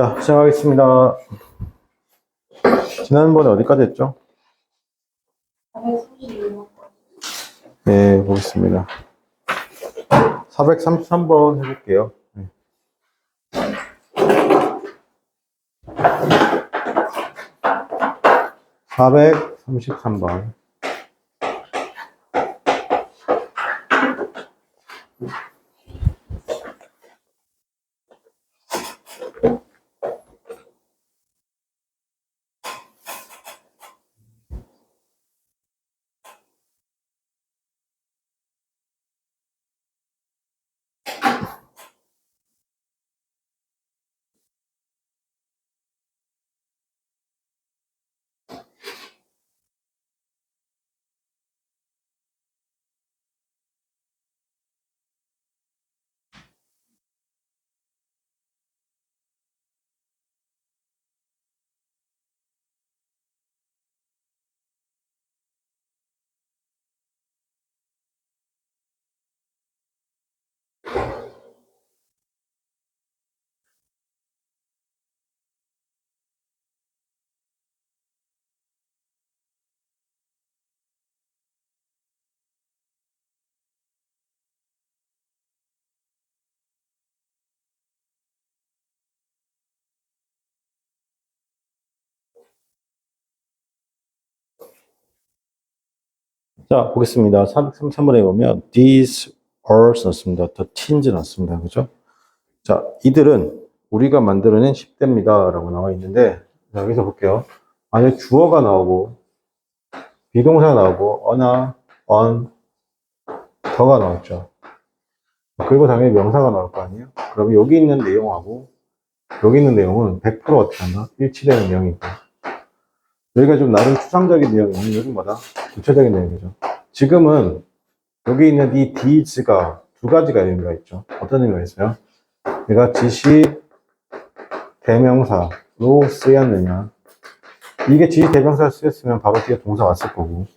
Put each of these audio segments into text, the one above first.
자, 시작하겠습니다. 지난번에 어디까지 했죠? 432번. 네, 보겠습니다. 433번 해볼게요. 433번. 자, 보겠습니다. 433번에 보면 these are 넣습니다. the teens 넣습니다. 그죠? 자, 이들은 우리가 만들어낸 10대입니다. 라고 나와 있는데, 자, 여기서 볼게요. 만약 주어가 나오고, 비동사가 나오고, 어나, on, 더가 나왔죠. 그리고 당연히 명사가 나올 거 아니에요? 그럼 여기 있는 내용하고, 여기 있는 내용은 100% 어떻게 한다? 일치되는 내용이고. 여기가 좀 나름 추상적인 내용이면 여기 뭐다? 구체적인 내용이죠. 지금은 여기 있는 이 these가 두 가지가 의미가 있죠. 어떤 의미가 있어요? 얘가 지시 대명사로 쓰였느냐. 이게 지시 대명사로 쓰였으면 바로 뒤에 동사 왔을 거고,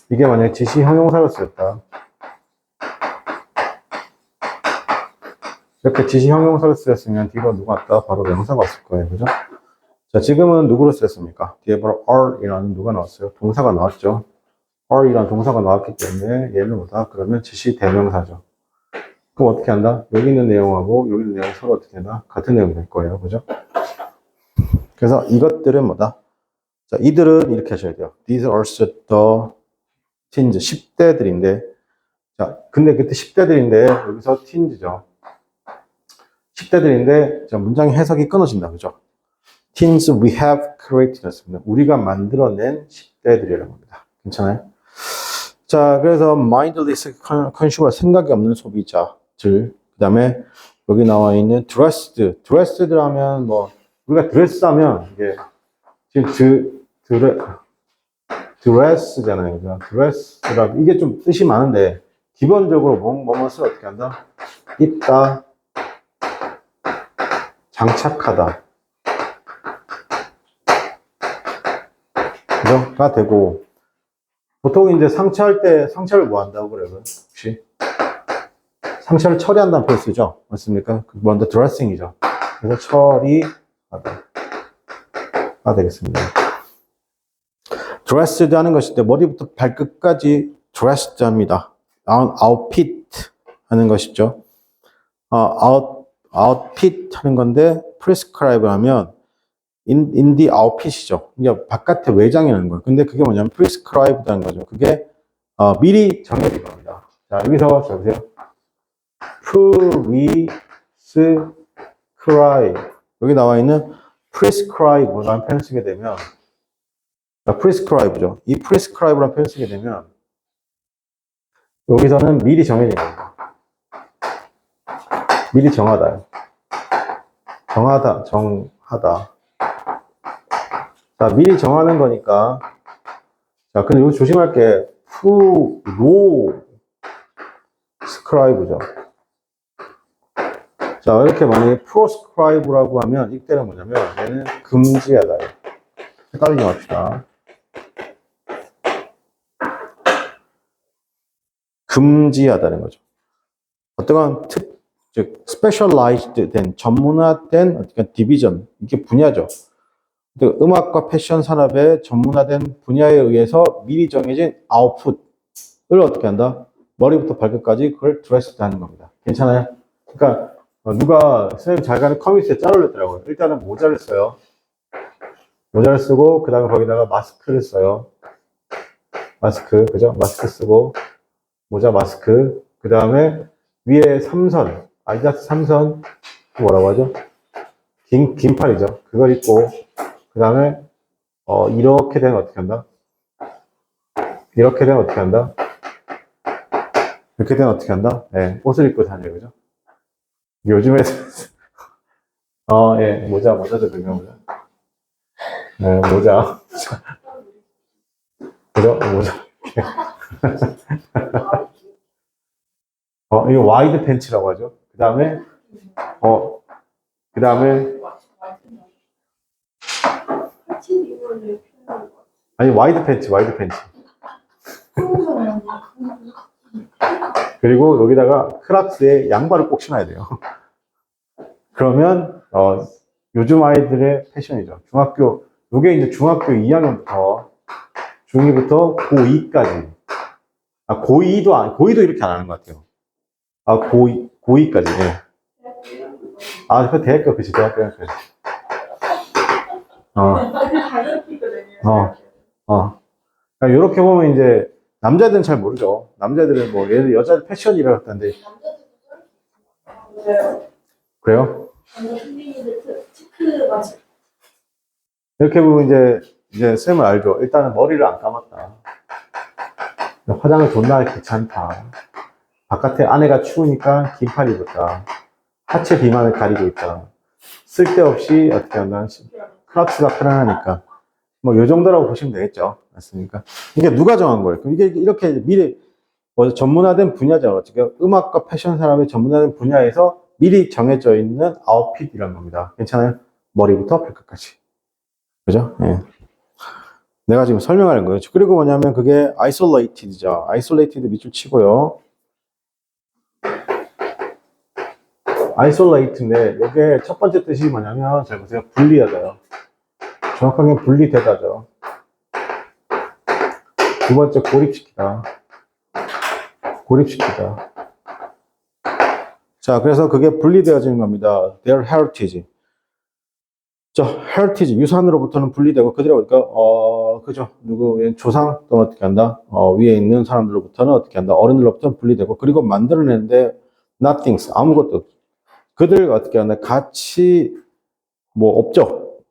이게 만약에 지시 형용사로 쓰였다. 이렇게 지시 형용사로 쓰였으면 뒤로 누가 왔다? 바로 명사가 왔을 거예요. 그죠? 자, 지금은 누구로 쓰였습니까? 뒤에 바로 are이라는 누가 나왔어요? 동사가 나왔죠. are이라는 동사가 나왔기 때문에 얘는 뭐다? 그러면 지시 대명사죠. 그럼 어떻게 한다? 여기 있는 내용하고 여기 있는 내용 서로 어떻게 한다? 같은 내용이 될 거예요. 그죠? 그래서 이것들은 뭐다? 자, 이들은 이렇게 하셔야 돼요. These are the teens. 10대들인데. 자, 근데 그때 10대들인데 여기서 teens죠. 10대들인데 자, 문장의 해석이 끊어진다. 그죠? Teens we have created 였습니다. 우리가 만들어낸 10대들이라고 합니다. 괜찮아요? 자, 그래서 mindless consumer, 생각이 없는 소비자들. 그 다음에 여기 나와 있는 dressed. dressed 하면 뭐, 우리가 드레스 하면 이게 지금 드레스잖아요. 드레스라고 이게 좀 뜻이 많은데 기본적으로 뭐뭐를 어떻게 한다? 입다, 장착하다. 그죠?가 되고 보통 이제 상처할 때 상처를 뭐 한다고 그래요? 혹시 상처를 처리한다는 표현 쓰죠? 맞습니까? 먼저 드레싱이죠. 그래서 처리하다가 되겠습니다. 드레스드 하는 것인데 머리부터 발끝까지 드레스드 합니다. 아웃핏 하는 것이죠. 아웃핏 하는 건데 prescribe 하면 in the outfit이죠. 이게 바깥에 외장이라는 거예요. 근데 그게 뭐냐면 prescribed라는 거죠. 그게 미리 정해진 겁니다. 자, 여기서 자 보세요. prescribe 여기 나와 있는 prescribe라는 표현 쓰게 되면 prescribe죠. 이 prescribe라는 표현 쓰게 되면 여기서는 미리 정해진 겁니다. 미리 정하다. 정하다. 자, 미리 정하는 거니까. 자, 근데 여기 조심할 게, prescribe죠. 자, 이렇게 만약에 proscribe라고 하면, 이때는 뭐냐면, 얘는 금지하다. 헷갈리지 맙시다. 금지하다는 거죠. 어떠한 즉 specialized 된 전문화된 어떤 디비전 이게 분야죠. 음악과 패션 산업의 전문화된 분야에 의해서 미리 정해진 아웃풋을 어떻게 한다? 머리부터 발끝까지 그걸 드레스 하는 겁니다. 괜찮아요? 그러니까 누가 선생님 잘 가는 커뮤니티에 짤 올렸더라고요. 일단은 모자를 써요. 모자를 쓰고 그 다음에 거기다가 마스크를 써요. 마스크, 그죠? 마스크 쓰고 모자 마스크 그 다음에 위에 삼선 아디다스 삼선 뭐라고 하죠? 긴 팔이죠. 그걸 입고 그 다음에 이렇게 되면 어떻게 한다? 이렇게 되면 어떻게 한다? 이렇게 되면 어떻게 한다? 예, 옷을 입고 다녀요, 그죠? 요즘에 예, 모자도 중요합니다. 예, 모자 그죠? 모자 이거 와이드 팬츠라고 하죠. 그 다음에 그 다음에 아니 와이드 팬츠 그리고 여기다가 크락스에 양발을 꼭 신어야 돼요. 그러면 요즘 아이들의 패션이죠. 요게 이제 중학교 2학년부터 중2부터 고2까지 고2도 이렇게 안 하는 것 같아요. 고2까지 예. 그 대학교 그치 대학교까지 그러니까 이렇게 보면 이제 남자들은 잘 모르죠. 남자들은 뭐 여자 패션이라고 했다는데 그래요? 이렇게 보면 이제 쌤을 알죠. 일단은 머리를 안 감았다. 화장을 존나 귀찮다. 바깥에 아내가 추우니까 긴팔 입었다. 하체 비만을 가리고 있다. 쓸데없이 어떻게 한다. 크락스가 편안하니까. 뭐, 요 정도라고 보시면 되겠죠. 맞습니까? 이게 누가 정한 거예요? 이게 이렇게 미리, 전문화된 분야죠. 지금 음악과 패션 산업의 전문화된 분야에서 미리 정해져 있는 아웃핏이란 겁니다. 괜찮아요? 머리부터 발끝까지. 그죠? 예. 내가 지금 설명하는 거예요. 그리고 뭐냐면 그게 isolated죠. isolated 밑줄 치고요. isolate인데 이게 첫 번째 뜻이 뭐냐면 잘 보세요. 분리하다요. 정확하게 분리되다죠. 두 번째 고립시키다. 자, 그래서 그게 분리되어지는 겁니다. Their heritage. heritage 유산으로부터는 분리되고 그들의 그죠? 조상 또 어떻게 한다? 위에 있는 사람들로부터는 어떻게 한다? 어른들로부터는 분리되고 그리고 만들어내는데 nothings 아무것도 그들 어떻게 한다? 가치 뭐 없죠?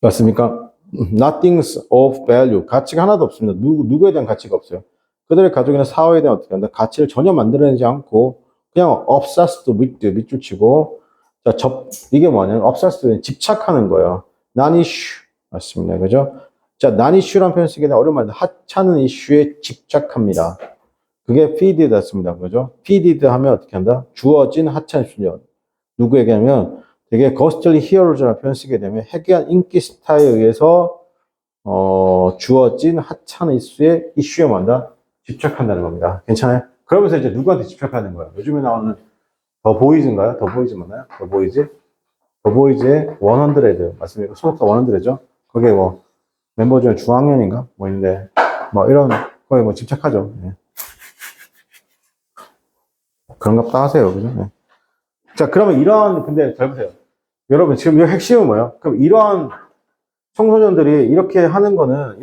맞습니까? Nothing's of value 가치가 하나도 없습니다. 누구에 대한 가치가 없어요. 그들의 가족이나 사회에 대한 어떻게 한다? 가치를 전혀 만들어내지 않고 그냥 obsessed with 밑줄 치고 자, 이게 뭐냐면 obsessed 집착하는 거예요. non-issue 맞습니다. 그죠? 자, non-issue라는 표현 쓰기에는 어려운 말인데 하찮은 이슈에 집착합니다. 그게 feeded였습니다. 그죠? feeded 하면 어떻게 한다? 주어진 하찮은 이슈죠. 누구에게 하면 되게 ghostly heroes라는 표현 쓰게 되면 해괴한 인기 스타에 의해서 주어진 하찮은 이슈에 뭐한다? 집착한다는 겁니다. 괜찮아요? 그러면서 이제 누구한테 집착하는 거예요? 요즘에 나오는 더 보이즈인가요? 더 보이즈 맞나요? 더 보이즈? 더 보이즈의 100 맞습니까? 소속사 100죠? 거기에 뭐 멤버 중에 중학년인가? 뭐 있는데 뭐 이런 거에 뭐 집착하죠. 네. 그런갑다 하세요. 그죠? 네. 자, 그러면 근데 잘 보세요. 여러분, 지금 이 핵심은 뭐예요? 그럼 이런 청소년들이 이렇게 하는 거는,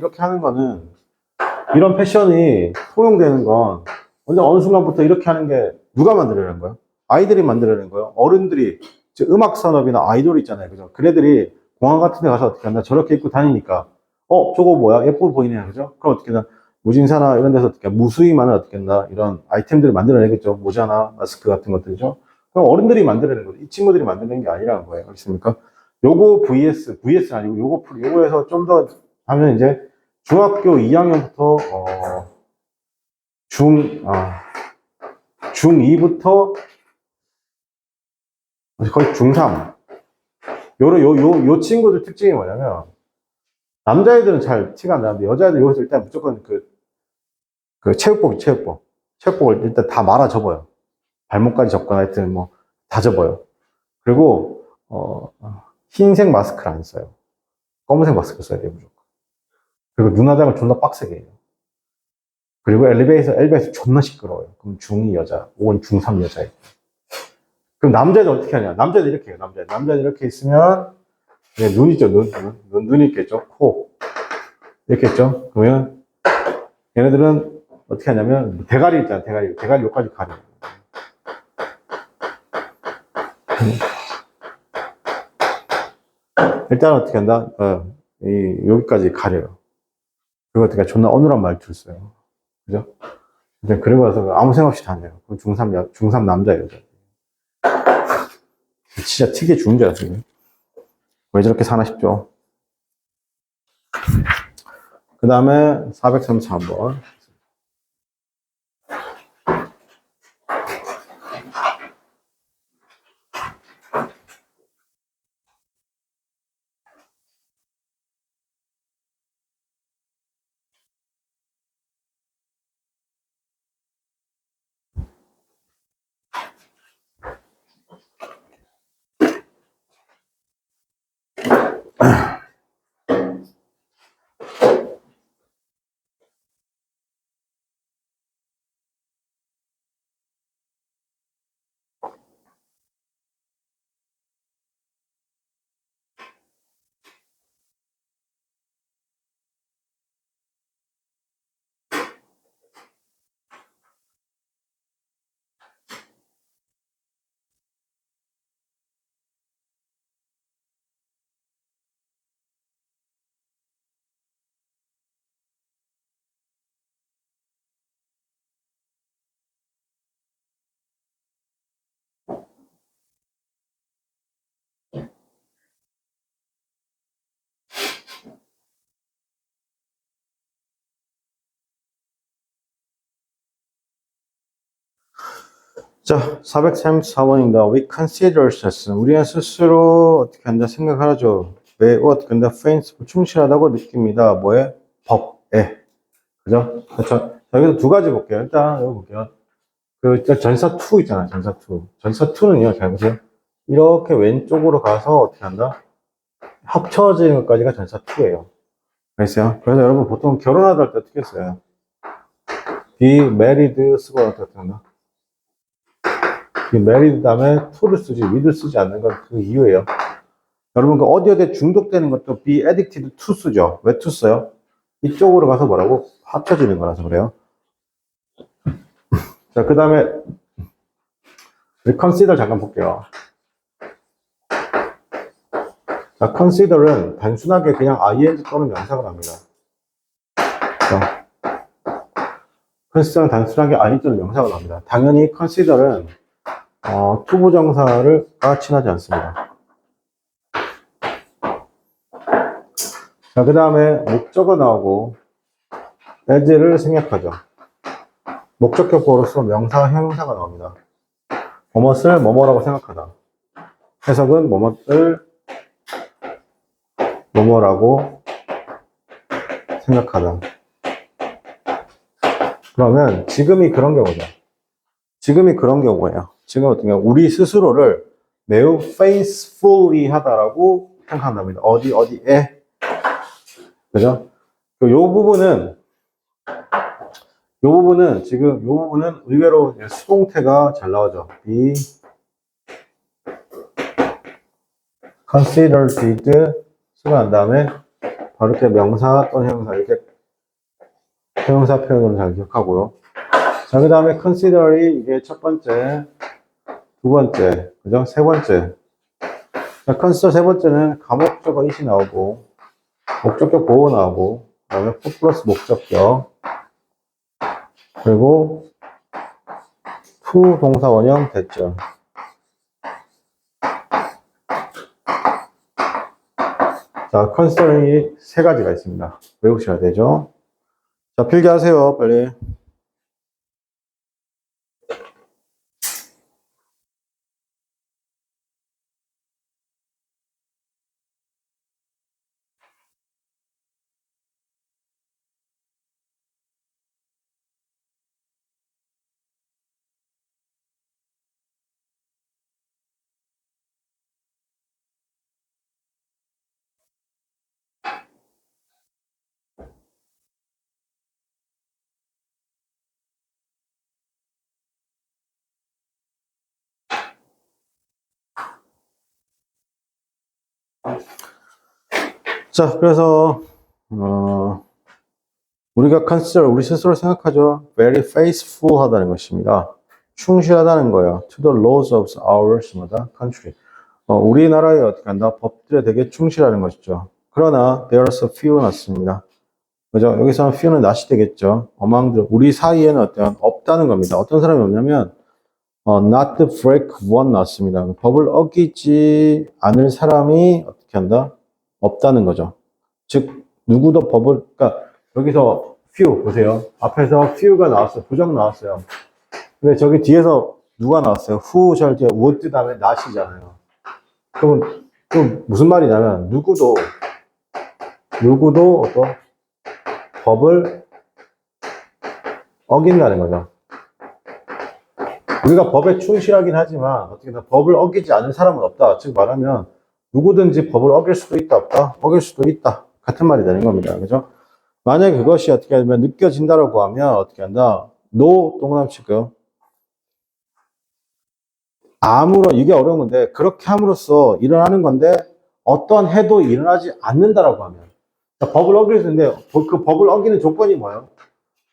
이런 패션이 통용되는 건, 언제 어느 순간부터 이렇게 하는 게 누가 만들어낸 거예요? 아이들이 만들어낸 거예요? 어른들이, 즉 음악 산업이나 아이돌 있잖아요. 그죠? 그네들이 공항 같은 데 가서 어떻게 한다? 저렇게 입고 다니니까, 저거 뭐야? 예뻐 보이네. 그죠? 그럼 어떻게 한다? 무진사나 이런 데서 어떻게, 무수히만은 어떻게 한다? 이런 아이템들을 만들어내겠죠. 모자나 마스크 같은 것들이죠. 그럼 어른들이 만들어낸 거죠. 이 친구들이 만들어낸 게 아니라는 거예요. 그렇습니까? 요거 VS 아니고 요거에서 좀 더 하면 이제 중학교 2학년부터, 중2부터 거의 중3. 요 친구들 특징이 뭐냐면, 남자애들은 잘 티가 안 나는데, 여자애들 여기서 일단 무조건 체육복을 일단 다 말아 접어요. 발목까지 접거나 하여튼 뭐 다 접어요. 그리고 흰색 마스크를 안 써요. 검은색 마스크 써야 돼요, 무조건. 그리고 눈 화장을 존나 빡세게 해요. 그리고 엘리베이터 존나 시끄러워요. 그럼 중2 여자, 혹은 중3 여자예요. 그럼 남자는 어떻게 하냐? 남자는 이렇게 해요, 남자는 이렇게 있으면, 눈 있죠, 눈 있겠죠? 코. 이렇게 있죠? 그러면, 얘네들은 어떻게 하냐면, 대가리 있잖아, 대가리 여기까지 가려요. 일단 어떻게 한다? 여기까지 가려요. 그리고 어떻게 존나 어눌한 말투를 써요. 그죠? 그리고 나서 아무 생각 없이 다녀요. 중3 남자, 여자. 진짜 특이해 죽은 줄 알았어요. 왜 저렇게 사나 싶죠? 그 다음에 433번. 자, 434번입니다. We consider ourselves. 우리는 스스로 어떻게 한다 생각하죠. 왜, 어떻게 한다, faithful, 충실하다고 느낍니다. 뭐에? 법에. 그죠? 자, 여기서 두 가지 볼게요. 일단, 여기 볼게요. 전사 2 있잖아요. 전사 2. 전사 2는요, 잘 보세요. 이렇게 왼쪽으로 가서 어떻게 한다? 합쳐지는 것까지가 전사 2예요. 알겠어요? 그래서 여러분 보통 결혼하다 할 때 어떻게 써요? be married 쓰고 어떻게 한다? be married 다음에 to를 쓰지, with를 쓰지 않는 건 그 이유예요. 여러분 그 어디에 중독되는 것도 be addicted to 쓰죠. 왜 to 써요? 이쪽으로 가서 뭐라고? 합쳐지는 거라서 그래요. 자, 그 다음에 우리 consider 잠깐 볼게요. 자, consider은 단순하게 그냥 ing 또는 명사가 납니다. 자, consider는 단순하게 ing 또는 명사가 납니다. 당연히 consider은 투부정사가 친하지 않습니다. 자, 그 다음에 목적어 나오고 as를 생략하죠. 목적격보로서 명사, 형용사가 나옵니다. 뭐뭇을 뭐뭐라고 생각하다. 해석은 뭐뭇을 뭐뭐라고 생각하다. 그러면 지금이 그런 경우죠. 지금이 그런 경우예요. 지금 어떤 경우 우리 스스로를 매우 faithfully 하다라고 생각한답니다. 어디에. 그죠? 요 부분은 의외로 수동태가 잘 나오죠. be considered 쓰고 난 다음에 바로 이렇게 명사 또는 형용사 이렇게 형용사 표현으로 잘 기억하고요. 자, 그 다음에 consider이 이게 첫 번째, 두 번째, 그죠? 세 번째. 자, consider 세 번째는 가목적어 it이 나오고 목적격 보호 나오고 그 다음에 to 플러스 목적격 그리고 to 동사 원형 대절. 자, 컨설이 세 가지가 있습니다. 외우셔야 되죠. 자, 필기하세요, 빨리. 자, 그래서 우리가 consider 우리 스스로 생각하죠. very faithful 하다는 것입니다. 충실하다는 거예요. to the laws of our country. 우리나라에 어떻게 한다? 법들에 되게 충실하는 것이죠. 그러나 there's a few 났습니다. 그죠? 여기서는 few는 not이 되겠죠. among 우리 사이에는 어떤 없다는 겁니다. 어떤 사람이 없냐면 not to break one 났습니다. 법을 어기지 않을 사람이 어떻게 한다? 없다는 거죠. 즉 누구도 법을 그러니까 여기서 few 보세요. 앞에서 few가 나왔어요. 부정 나왔어요. 근데 저기 뒤에서 누가 나왔어요? who 절 뒤에 would 다음에 not이잖아요. 그러면 또 무슨 말이냐면 누구도 어떤 법을 어긴다는 거죠. 우리가 법에 충실하긴 하지만 어떻게 법을 어기지 않은 사람은 없다. 즉 말하면 누구든지 법을 어길 수도 있다, 없다? 어길 수도 있다. 같은 말이 되는 겁니다. 그죠? 만약에 그것이 어떻게 하면 느껴진다라고 하면 어떻게 한다? no 동그라미 치고요. 아무런 이게 어려운 건데 그렇게 함으로써 일어나는 건데 어떠한 해도 일어나지 않는다라고 하면 법을 어길 수 있는데 그 법을 어기는 조건이 뭐예요?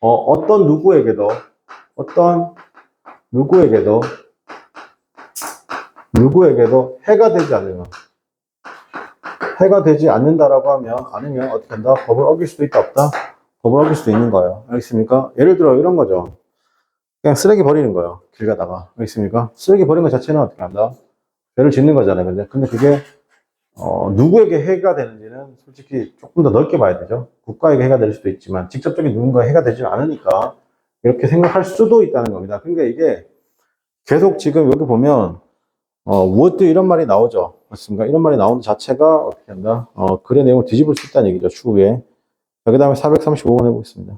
어떤 누구에게도 해가 되지 않으면 해가 되지 않는다라고 하면 아니면 어떻게 한다? 법을 어길 수도 있다 없다? 법을 어길 수도 있는 거예요. 알겠습니까? 예를 들어 이런 거죠. 그냥 쓰레기 버리는 거예요. 길 가다가. 알겠습니까? 쓰레기 버리는 것 자체는 어떻게 한다? 죄를 짓는 거잖아요. 근데 그게 누구에게 해가 되는지는 솔직히 조금 더 넓게 봐야 되죠. 국가에게 해가 될 수도 있지만 직접적인 누군가에 해가 되지 않으니까 이렇게 생각할 수도 있다는 겁니다. 그러니까 이게 계속 지금 여기 보면 would 이런 말이 나오죠. 맞습니까? 이런 말이 나오는 자체가 어떻게 한다? 글의 내용을 뒤집을 수 있다는 얘기죠. 추후에. 그 다음에 435번 해보겠습니다.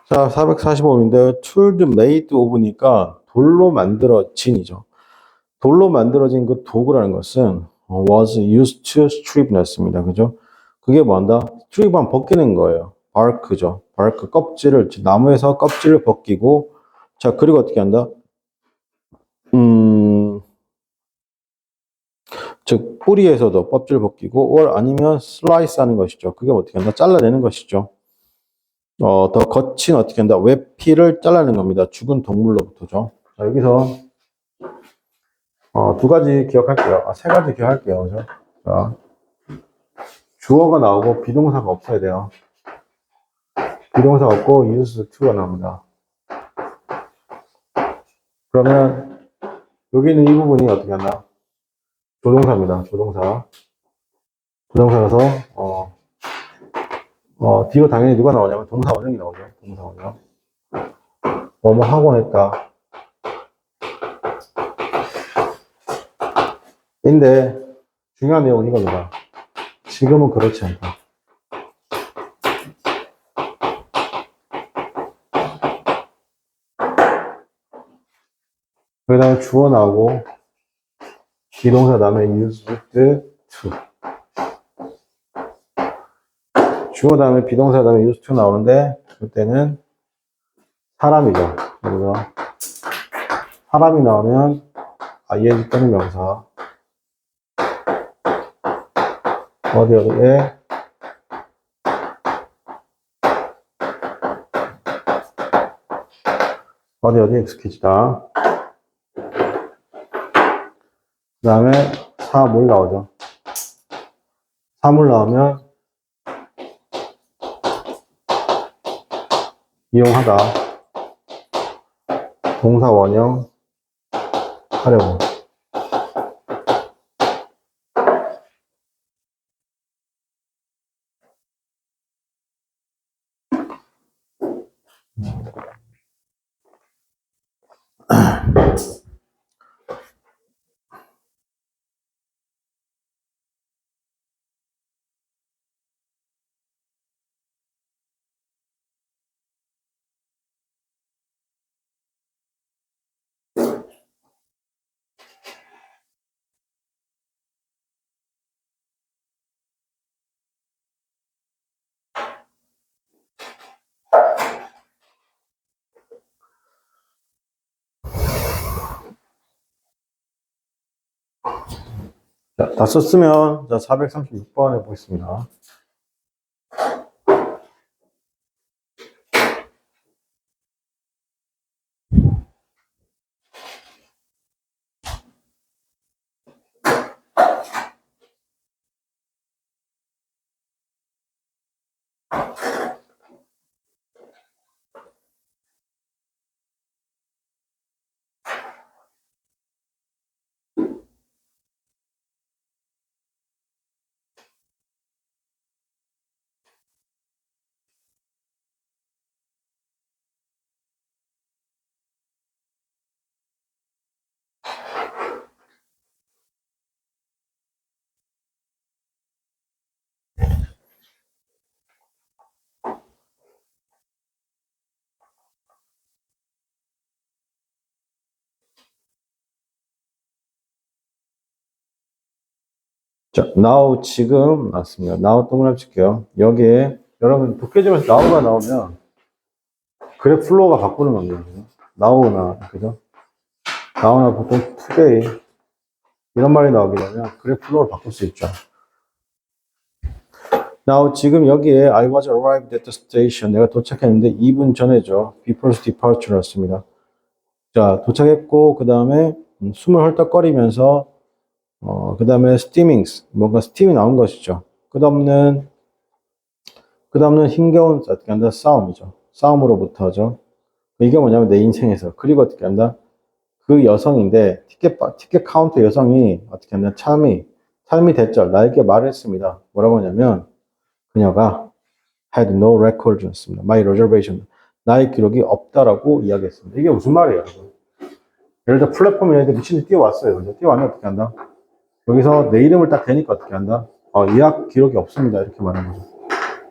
자, 445인데 tool made of니까 돌로 만들어진이죠. 돌로 만들어진 그 도구라는 것은 was used to strip 냈습니다. 그죠? 그게 뭐한다? strip은 벗기는 거예요. bark죠. bark 껍질을 나무에서 껍질을 벗기고 자 그리고 어떻게 한다? 즉 뿌리에서도 껍질 벗기고 or 아니면 slice 하는 것이죠. 그게 어떻게 한다? 잘라내는 것이죠. 더 거친 어떻게 한다? 외피를 잘라내는 겁니다. 죽은 동물로부터죠. 자, 여기서 두 가지 기억할게요. 세 가지 기억할게요. 그죠? 자, 주어가 나오고 비동사가 없어야 돼요. 비동사 없고 used to가 나옵니다. 그러면 여기 있는 이 부분이 어떻게 한다? 조동사입니다. 조동사라서 뒤로 당연히 누가 나오냐면 동사 원형이 나오죠. 동사 원형. 뭐뭐 하곤 했다. 근데 중요한 내용은 이겁니다. 지금은 그렇지 않다. 그 다음에 주어 나오고 비동사 다음에 used to 주어 다음에 비동사 다음에 used to 나오는데 그때는 사람이죠. 그래서 사람이 나오면 ing 또는 명사 어디에 어디 excuse다. 그 다음에 사물 나오죠. 사물 나오면 이용하다. 동사 원형 하려고. 자, 다 썼으면, 자, 436번 해보겠습니다. 자, now 지금 나왔습니다. now 동그라미 칠게요. 여기에 여러분 도깨지면서 now가 나오면 그래프 플로우가 바꾸는 겁니다. now나 그죠? now나 보통 today 이런 말이 나오게 되면 그래프 플로우를 바꿀 수 있죠. now 지금 여기에 I was arrived at the station 내가 도착했는데 2분 전에죠. before departure였습니다. 자, 도착했고 그 다음에 숨을 헐떡거리면서 그 다음에 steamings, 뭔가 스팀이 나온 것이죠. 끝없는 힘겨운 어떻게 한다? 싸움이죠. 싸움으로부터죠. 이게 뭐냐면 내 인생에서. 그리고 어떻게 한다? 그 여성인데, 티켓 카운터 여성이 어떻게 한다? 삶이 됐죠. 나에게 말을 했습니다. 뭐라고 하냐면, 그녀가 had no record 였습니다. My reservation. 나의 기록이 없다라고 이야기했습니다. 이게 무슨 말이에요? 예를 들어 플랫폼에 있는데 미친듯이 뛰어왔어요. 그죠? 뛰어왔는데 어떻게 한다? 여기서 내 이름을 딱 대니까 어떻게 한다? 예약 기록이 없습니다. 이렇게 말하는 거죠.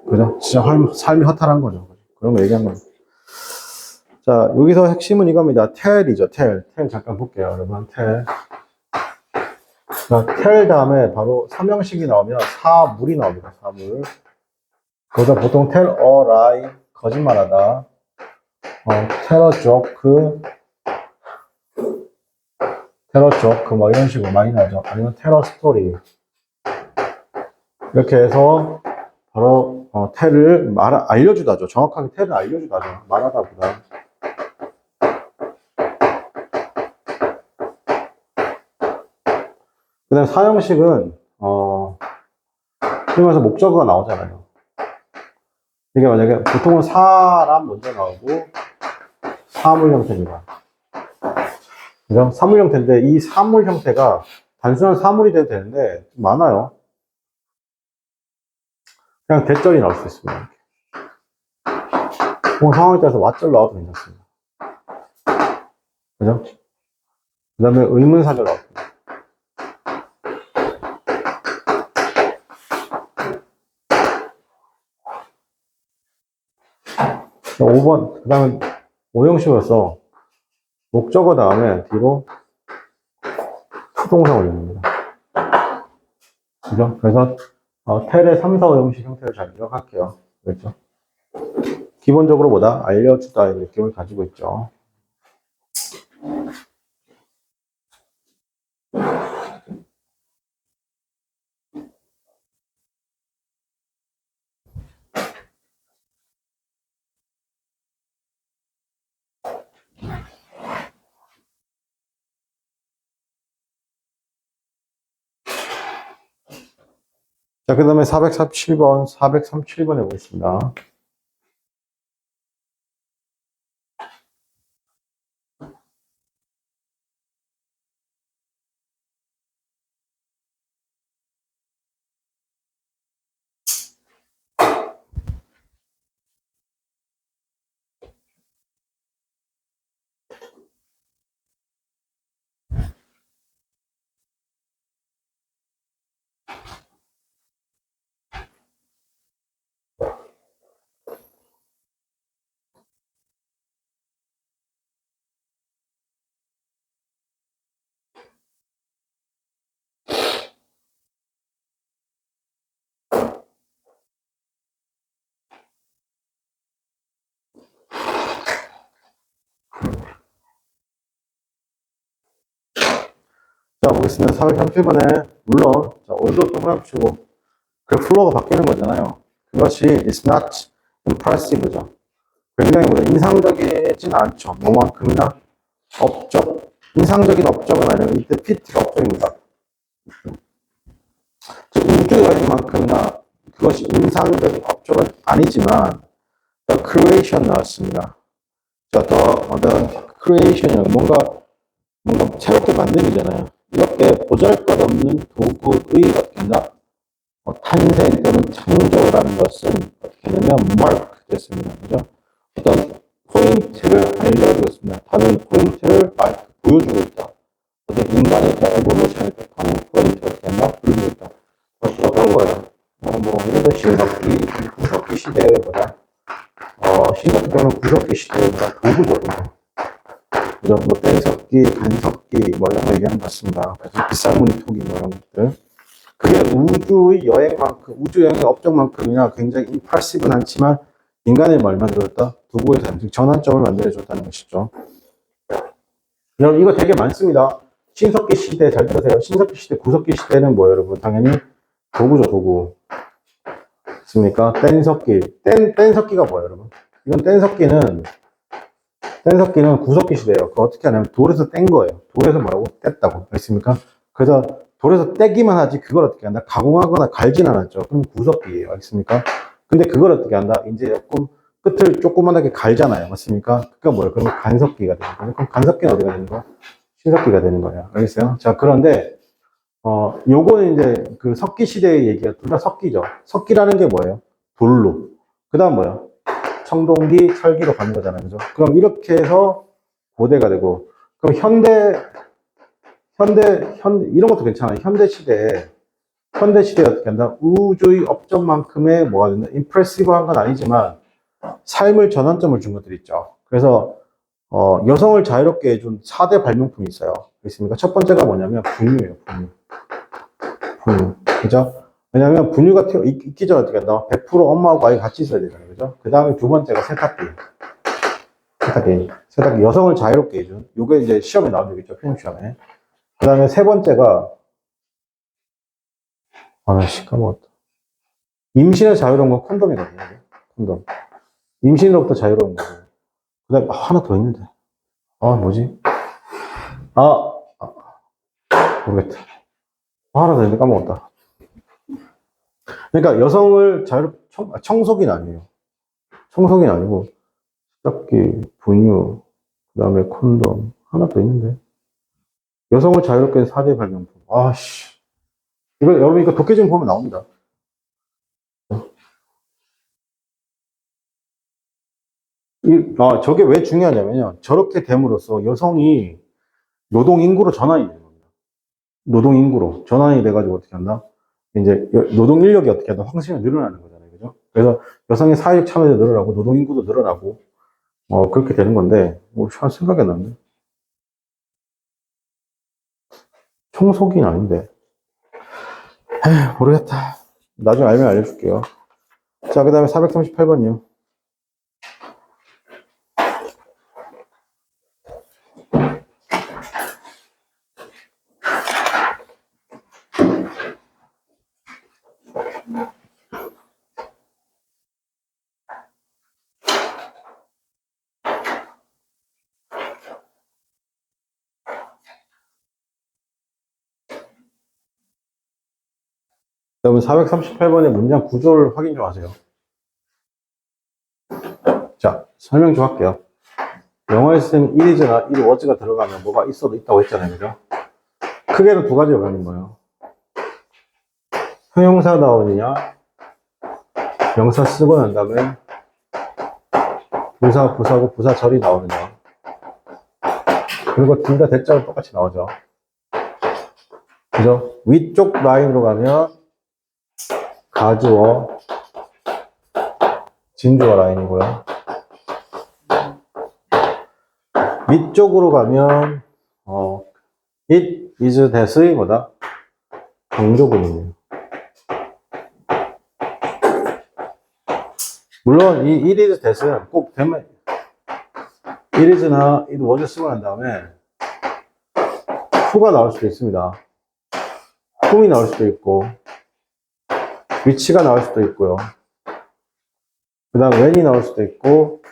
그죠? 진짜 삶이 허탈한 거죠. 그런 거 얘기한 거죠. 자, 여기서 핵심은 이겁니다. tell이죠, tell. tell 잠깐 볼게요, 여러분. tell. 자, tell 다음에 바로 삼형식이 나오면 사물이 나옵니다. 사물. 거기서 보통 tell a lie, 거짓말하다. tell a joke, 뭐 이런 식으로 많이 나죠. 아니면 tell a story. 이렇게 해서 바로 tell을 알려주다죠. 정확하게 tell을 알려주다죠. 말하다보다. 그 다음에 사형식은 그러면서 목적어가 나오잖아요. 이게 만약에 보통은 사람 먼저 나오고 사물 형태입니다. 그죠? 사물 형태인데 이 사물 형태가 단순한 사물이 돼도 되는데 좀 많아요. 그냥 대절이 나올 수 있습니다. 그 상황에 따라서 왓절 나와도 괜찮습니다. 그죠? 그 다음에 의문사절 나옵니다. 5번, 그 다음에 5형식으로서 목적어 다음에 뒤로 투동사 올립니다. 그죠? 그래서 텔의 3, 4, 5형식 형태를 잘 기억할게요. 그렇죠? 기본적으로 뭐다? 알려주다의 느낌을 가지고 있죠. 자, 그 다음에 437번, 437번 해보겠습니다. 자, 보겠습니다. 437번에, 물론, 자, 오늘도 동그라미 치고, 그 플로어가 바뀌는 거잖아요. 그것이 is not impressive죠. 굉장히 뭐냐, 인상적이진 않죠. 뭐만큼이나 업적, 인상적인 업적은 아니고, 이때 PT가 업적입니다. 즉, 우주 여행만큼이나 그것이 인상적인 업적은 아니지만, the creation 나왔습니다. 자, the creation이라는 뭔가 새롭게 만듦이잖아요. 이렇게 보잘것없는 도구의 어떻게 한다? 탄생 또는 창조라는 것은 어떻게 되냐면 마크 됐습니다. 그죠? 어떤 포인트를 알려주고 있습니다. 타는 포인트를 보여주고 있다. 어떤 인간의 에볼루션을 뜻하는 포인트를 어떻게 한다? 보여주고 있다. 어떤 거예요? 예를 들어 신석기, 구석기 시대보다 신석기 또는 구석기 시대보다 도구거든요. 그죠? 뭐 뗀석기, 간석기 뭐 이런 거 얘기하는 것 같습니다. 그래서 빗살무늬 토기 뭐 이런 것들. 그게 우주의 여행만큼, 우주 여행의 업적만큼이나 굉장히 임팔시브는 않지만 인간의 뭘 만들었다? 도구의 즉 전환점을 만들어줬다는 것이죠. 여러분 이거 되게 많습니다. 신석기 시대 잘 들으세요. 신석기 시대, 구석기 시대는 뭐예요, 여러분? 당연히 도구죠, 도구. 맞습니까? 뗀석기. 뗀석기가 뭐예요, 여러분? 이건 뗀석기는 구석기 시대예요. 그거 어떻게 하냐면 돌에서 뗀 거예요. 돌에서 뭐라고? 뗐다고. 알겠습니까? 그래서 돌에서 떼기만 하지 그걸 어떻게 한다? 가공하거나 갈진 않았죠. 그럼 구석기예요. 알겠습니까? 근데 그걸 어떻게 한다? 이제 조금 끝을 조그만하게 갈잖아요. 맞습니까? 그러니까 뭐예요? 그러면 간석기가 되는 거예요. 그럼 간석기는 어디가 되는 거야? 신석기가 되는 거예요. 알겠어요? 자, 그런데 요거는 이제 그 석기 시대의 얘기가 둘 다 석기죠. 석기라는 게 뭐예요? 돌로. 그 다음 뭐예요? 청동기, 철기로 가는 거잖아요. 그죠? 그럼 이렇게 해서 고대가 되고, 그럼 이런 것도 괜찮아요. 현대 시대에 어떻게 한다? 우주의 업적만큼의 뭐가 된다? 임프레시브한 건 아니지만, 삶을 전환점을 준 것들이 있죠. 그래서, 여성을 자유롭게 해준 4대 발명품이 있어요. 있습니까? 첫 번째가 뭐냐면, 분유예요, 분유. 분유. 그죠? 왜냐면, 분유가 있기 전에 어떻게 한다? 100% 엄마하고 아이 같이 있어야 되잖아요. 그죠? 그 다음에 두 번째가 세탁기. 세탁기. 여성을 자유롭게 해준. 요게 이제 시험에 나온 적 있죠. 편입 시험에. 그 다음에 세 번째가, 까먹었다. 임신에 자유로운 건 콘돔이거든요. 콘돔. 임신으로부터 자유로운 거고. 그 다음에, 하나 더 있는데. 뭐지? 아, 모르겠다. 하나 더 있는데 까먹었다. 그러니까 여성을 청소기는 아니에요. 청소기는 아니고, 세탁기, 분유, 그 다음에 콘돔. 하나 더 있는데. 여성을 자유롭게 한 4대 발명품. 여러분 이거 도깨좀 보면 나옵니다. 저게 왜 중요하냐면요. 저렇게 됨으로써 여성이 노동 인구로 전환이 되는 겁니다. 노동 인구로 전환이 돼가지고 어떻게 한다? 이제 노동 인력이 어떻게 한다? 확실히 늘어나는 거잖아요. 그죠? 그래서 여성의 사회적 참여도 늘어나고 노동 인구도 늘어나고 그렇게 되는 건데 잘 생각이 안 나는데 청소기는 아닌데 모르겠다. 나중에 알면 알려줄게요. 자, 그 다음에 438번이요. 여러분 438번의 문장 구조를 확인 좀 하세요. 자, 설명 좀 할게요. 영어에서는 it이나 it was가 들어가면 뭐가 있어도 있다고 했잖아요. 그죠? 크게는 두 가지가 가는 거예요. 형용사다우느냐, 명사 쓰고 난 다음에 부사, 부사고 부사절이 나오느냐. 그리고 둘 다 대자로 똑같이 나오죠. 그죠? 위쪽 라인으로 가면 가주어, 진주어 라인이고요. 밑쪽으로 가면 it, is, that의 뭐다? 강조문이에요. 물론 이 it, is, that은 꼭 되면 it is나 it was 쓰고 난 다음에 who가 나올 수도 있습니다. whom이 나올 수도 있고 which가 나올 수도 있고요. 그 다음 when이 나올 수도 있고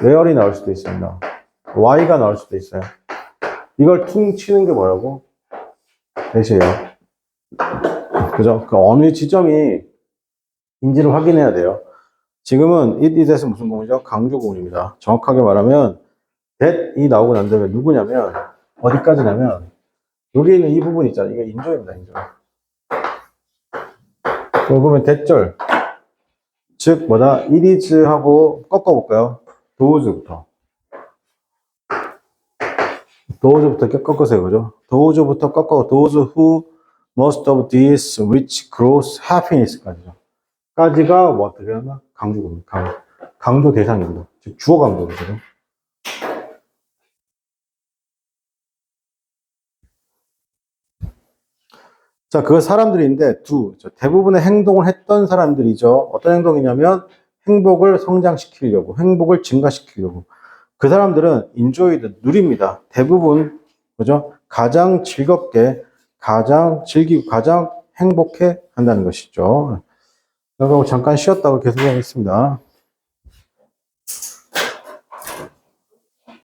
where이 나올 수도 있습니다. why가 나올 수도 있어요. 이걸 퉁 치는 게 뭐라고? 대시예요. 그죠? 그 어느 지점이 인지를 확인해야 돼요. 지금은 it, is, that은 무슨 구문이죠? 강조 구문입니다. 정확하게 말하면 that이 나오고 난 다음에 누구냐면 어디까지냐면 여기 있는 이 부분 있잖아요. 이게 인조입니다. 인조. 그거 보면 대절 즉 뭐다? it is 하고 꺾어볼까요? does부터 꺾으세요. 그죠? does부터 꺾고 those who most of these which grows happiness까지죠. 까지가 뭐 어떻게 하나? 강조입니다. 강조 대상입니다. 즉 주어 강조거든요. 자, 그 사람들인데 대부분의 행동을 했던 사람들이죠. 어떤 행동이냐면 행복을 성장시키려고, 행복을 증가시키려고. 그 사람들은 enjoyed, 누립니다. 대부분, 그죠? 가장 즐겁게, 가장 즐기고, 가장 행복해 한다는 것이죠. 그리고 잠깐 쉬었다고 계속하겠습니다.